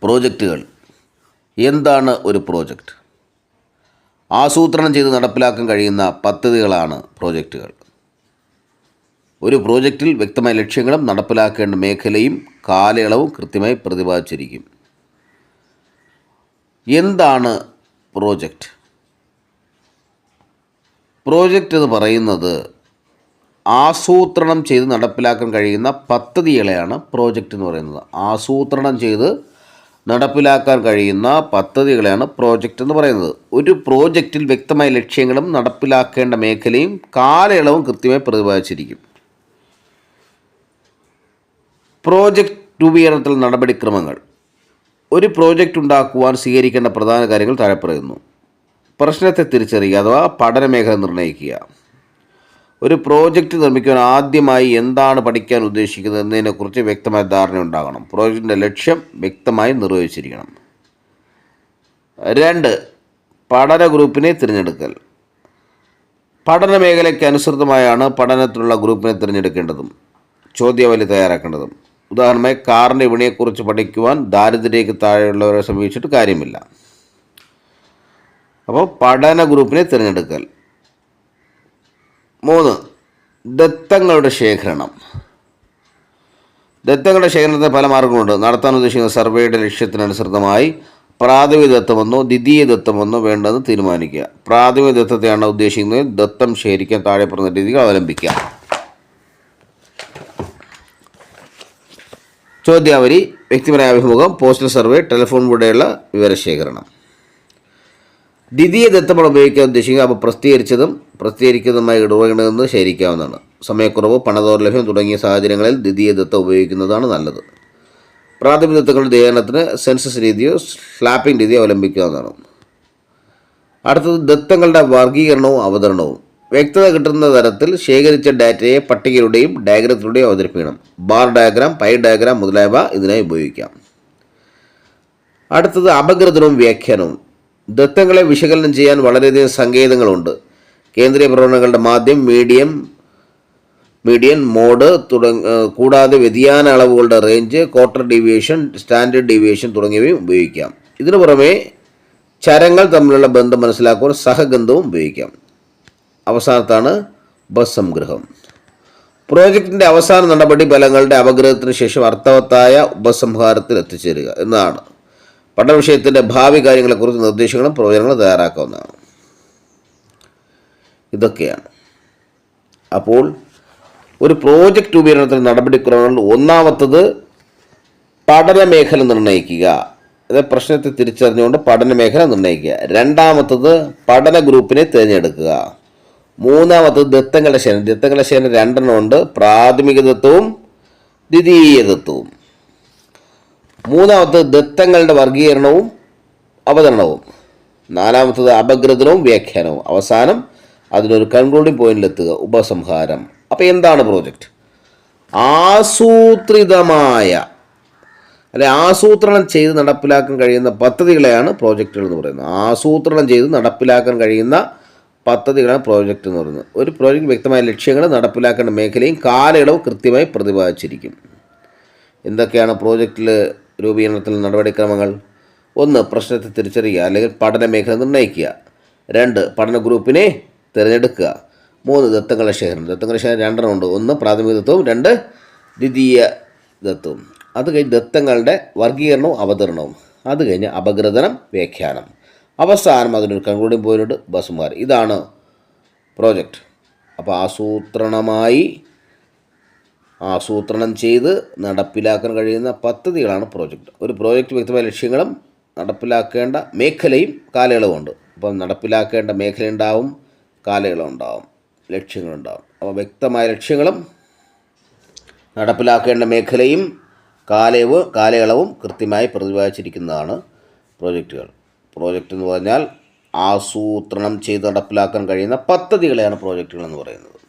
പ്രോജക്റ്റുകൾ. എന്താണ് ഒരു പ്രോജക്റ്റ്? ആസൂത്രണം ചെയ്ത് നടപ്പിലാക്കാൻ കഴിയുന്ന പദ്ധതികളാണ് പ്രോജക്റ്റുകൾ. ഒരു പ്രോജക്റ്റിൽ വ്യക്തമായ ലക്ഷ്യങ്ങളും നടപ്പിലാക്കേണ്ട മേഖലയും കാലയളവും കൃത്യമായി പ്രതിപാദിച്ചിരിക്കും. എന്താണ് പ്രോജക്റ്റ്? പ്രോജക്റ്റ് എന്ന് പറയുന്നത് ആസൂത്രണം ചെയ്ത് നടപ്പിലാക്കാൻ കഴിയുന്ന പദ്ധതികളെയാണ് പ്രോജക്റ്റ് എന്ന് പറയുന്നത്. ആസൂത്രണം ചെയ്ത് നടപ്പിലാക്കാൻ കഴിയുന്ന പദ്ധതികളെയാണ് പ്രോജക്റ്റ് എന്ന് പറയുന്നത്. ഒരു പ്രോജക്റ്റിൽ വ്യക്തമായ ലക്ഷ്യങ്ങളും നടപ്പിലാക്കേണ്ട മേഖലയും കാലയളവും കൃത്യമായി പ്രതിപാദിച്ചിരിക്കും. പ്രോജക്റ്റ് രൂപീകരണത്തിൽ നടപടിക്രമങ്ങൾ. ഒരു പ്രോജക്റ്റ് ഉണ്ടാക്കുവാൻ സ്വീകരിക്കേണ്ട പ്രധാന കാര്യങ്ങൾ താഴെ പറയുന്നു. പ്രശ്നത്തെ തിരിച്ചറിയുക അഥവാ പഠനമേഖല നിർണ്ണയിക്കുക. ഒരു പ്രോജക്റ്റ് നിർമ്മിക്കുവാൻ ആദ്യമായി എന്താണ് പഠിക്കാൻ ഉദ്ദേശിക്കുന്നത് എന്നതിനെക്കുറിച്ച് വ്യക്തമായ ധാരണ ഉണ്ടാകണം. പ്രോജക്റ്റിൻ്റെ ലക്ഷ്യം വ്യക്തമായി നിർവചിച്ചിരിക്കണം. 2. പഠന ഗ്രൂപ്പിനെ തിരഞ്ഞെടുക്കൽ. പഠന മേഖലയ്ക്ക് അനുസൃതമായാണ് പഠനത്തിലുള്ള ഗ്രൂപ്പിനെ തിരഞ്ഞെടുക്കേണ്ടതും ചോദ്യാവലി തയ്യാറാക്കേണ്ടതും. ഉദാഹരണമായി കാറിൻ്റെ വിപണിയെക്കുറിച്ച് പഠിക്കുവാൻ ദാരിദ്ര്യക്ക് താഴെയുള്ളവരെ സമീപിച്ചിട്ട് കാര്യമില്ല. അപ്പോൾ പഠന ഗ്രൂപ്പിനെ തിരഞ്ഞെടുക്കൽ. 3. ദത്തങ്ങളുടെ ശേഖരണം. ദത്തങ്ങളുടെ ശേഖരണത്തിന് പല മാർഗങ്ങളുണ്ട്. നടത്താൻ ഉദ്ദേശിക്കുന്ന സർവേയുടെ ലക്ഷ്യത്തിനനുസൃതമായി പ്രാഥമിക ദത്തമെന്നോ ദ്വിതീയ ദത്തമെന്നോ വേണ്ടതെന്ന് തീരുമാനിക്കുക. പ്രാഥമിക ദത്തത്തെയാണ് ഉദ്ദേശിക്കുന്നത്. ദത്തം ശേഖരിക്കാൻ താഴെ പറഞ്ഞ രീതികൾ അവലംബിക്കുക. ചോദ്യാവലി, വ്യക്തിപരമായ അഭിമുഖം, പോസ്റ്റൽ സർവേ, ടെലിഫോൺ വഴിയുള്ള വിവരശേഖരണം. ദ്വിതീയ ദത്തമാണ് ഉപയോഗിക്കാൻ ഉദ്ദേശിക്കുക. അപ്പോൾ പ്രസിദ്ധീകരിച്ചതുമായ ഇടപെടലുകൾ ശേഖരിക്കാവുന്നതാണ്. സമയക്കുറവ്, പണദൗർലഭ്യം തുടങ്ങിയ സാഹചര്യങ്ങളിൽ ദ്വിതീയ ദത്തം ഉപയോഗിക്കുന്നതാണ് നല്ലത്. പ്രാഥമിക ദത്തങ്ങളുടെ ധ്യാനത്തിന് സെൻസസ് രീതിയോ സ്ലാപ്പിംഗ് രീതിയോ അവലംബിക്കാവുന്നതാണ്. അടുത്തത് ദത്തങ്ങളുടെ വർഗീകരണവും അവതരണവും. വ്യക്തത കിട്ടുന്ന തരത്തിൽ ശേഖരിച്ച ഡാറ്റയെ പട്ടികയിലൂടെയും ഡയഗ്രത്തിലൂടെയും അവതരിപ്പിക്കണം. ബാർ ഡയഗ്രാം, പൈ ഡയഗ്രാം മുതലായവ ഇതിനായി ഉപയോഗിക്കാം. അടുത്തത് അപഗ്രഥനവും വ്യാഖ്യാനവും. ദത്തങ്ങളെ വിശകലനം ചെയ്യാൻ വളരെയധികം സങ്കേതങ്ങളുണ്ട്. കേന്ദ്രീയ പ്രവണതകളുടെ മാധ്യം, മീഡിയൻ, മോഡ് കൂടാതെ വ്യതിയാന അളവുകളുടെ range, quarter deviation, standard deviation തുടങ്ങിയവയും ഉപയോഗിക്കാം. ഇതിനു പുറമെ ചരങ്ങൾ തമ്മിലുള്ള ബന്ധം മനസ്സിലാക്കുവാൻ സഹഗന്ധവും ഉപയോഗിക്കാം. അവസാനത്താണ് ഉപസംഗ്രഹം. പ്രോജക്റ്റിൻ്റെ അവസാന നടപടി ഫലങ്ങളുടെ അപഗ്രഹത്തിന് ശേഷം അർത്ഥവത്തായ ഉപസംഹാരത്തിൽ എത്തിച്ചേരുക എന്നതാണ്. പഠന വിഷയത്തിൻ്റെ ഭാവി കാര്യങ്ങളെക്കുറിച്ച് നിർദ്ദേശങ്ങളും പ്രവചനങ്ങളും തയ്യാറാക്കാവുന്നതാണ്. ഇതൊക്കെയാണ്. അപ്പോൾ ഒരു പ്രോജക്റ്റ് രൂപീകരണത്തിൽ നടപടിക്രമങ്ങൾ. ഒന്നാമത്തത് പഠന മേഖല നിർണ്ണയിക്കുക. അതായത് പ്രശ്നത്തെ തിരിച്ചറിഞ്ഞുകൊണ്ട് പഠന മേഖല നിർണ്ണയിക്കുക. രണ്ടാമത്തത് പഠന ഗ്രൂപ്പിനെ തിരഞ്ഞെടുക്കുക. മൂന്നാമത്തത് ദത്തങ്ങളുടെ ശേഖരണം. ദത്തങ്ങളുടെ ശേഖരണം 2 ഉണ്ട്. പ്രാഥമിക ദത്തവും ദ്വിതീയ ദത്തവും. മൂന്നാമത്തത് ദത്തങ്ങളുടെ വർഗീകരണവും അവതരണവും. നാലാമത്തത് അപഗ്രഥനവും വ്യാഖ്യാനവും. അവസാനം അതിനൊരു കൺക്ലൂഡിംഗ് പോയിന്റിലെത്തുക, ഉപസംഹാരം. അപ്പോൾ എന്താണ് പ്രോജക്റ്റ്? ആസൂത്രണം ചെയ്ത് നടപ്പിലാക്കാൻ കഴിയുന്ന പദ്ധതികളെയാണ് പ്രോജക്റ്റുകൾ എന്ന് പറയുന്നത്. ആസൂത്രണം ചെയ്ത് നടപ്പിലാക്കാൻ കഴിയുന്ന പദ്ധതികളാണ് പ്രോജക്റ്റ് എന്ന് പറയുന്നത്. ഒരു പ്രോജക്റ്റ് വ്യക്തമായ ലക്ഷ്യങ്ങൾ, നടപ്പിലാക്കേണ്ട മേഖലയും കാലയളവും കൃത്യമായി പ്രതിപാദിച്ചിരിക്കും. എന്തൊക്കെയാണ് പ്രോജക്റ്റിൽ രൂപീകരണത്തിൽ നടപടിക്രമങ്ങൾ? 1. പ്രശ്നത്തെ തിരിച്ചറിയുക അല്ലെങ്കിൽ പഠന മേഖല നിർണ്ണയിക്കുക. 2. പഠന ഗ്രൂപ്പിനെ തിരഞ്ഞെടുക്കുക. 3. ദത്തങ്ങളുടെ ശേഖരണം. ദത്തങ്ങളുടെ ശേഖരണം 2 ഉണ്ട്. 1 പ്രാഥമിക ദത്തവും 2 ദ്വിതീയ ദത്തവും. അത് കഴിഞ്ഞ് ദത്തങ്ങളുടെ വർഗീകരണവും അവതരണവും. അത് കഴിഞ്ഞ് അപഗ്രഥനം, വ്യാഖ്യാനം. അവസാനം അതിനൊരു കൺക്ലൂഡിംഗ് പോയിന്റ്, ഉപസംഹാരം. ഇതാണ് പ്രോജക്റ്റ്. അപ്പോൾ ആസൂത്രണം ചെയ്ത് നടപ്പിലാക്കാൻ കഴിയുന്ന പദ്ധതികളാണ് പ്രോജക്റ്റ്. ഒരു പ്രോജക്റ്റ് വ്യക്തമായ ലക്ഷ്യങ്ങളും നടപ്പിലാക്കേണ്ട മേഖലയും കാലയളവും ഉണ്ട്. അപ്പം നടപ്പിലാക്കേണ്ട മേഖല ഉണ്ടാവും, കാലയളവ് ഉണ്ടാവും, ലക്ഷ്യങ്ങളുണ്ടാവും. അപ്പോൾ വ്യക്തമായ ലക്ഷ്യങ്ങളും നടപ്പിലാക്കേണ്ട മേഖലയും കാലയളവും കൃത്യമായി പ്രതിപാദിച്ചിരിക്കുന്നതാണ് പ്രോജക്റ്റുകൾ. പ്രോജക്റ്റ് എന്ന് പറഞ്ഞാൽ ആസൂത്രണം ചെയ്ത് നടപ്പിലാക്കാൻ കഴിയുന്ന പദ്ധതികളെയാണ് പ്രോജക്റ്റുകൾ എന്ന് പറയുന്നത്.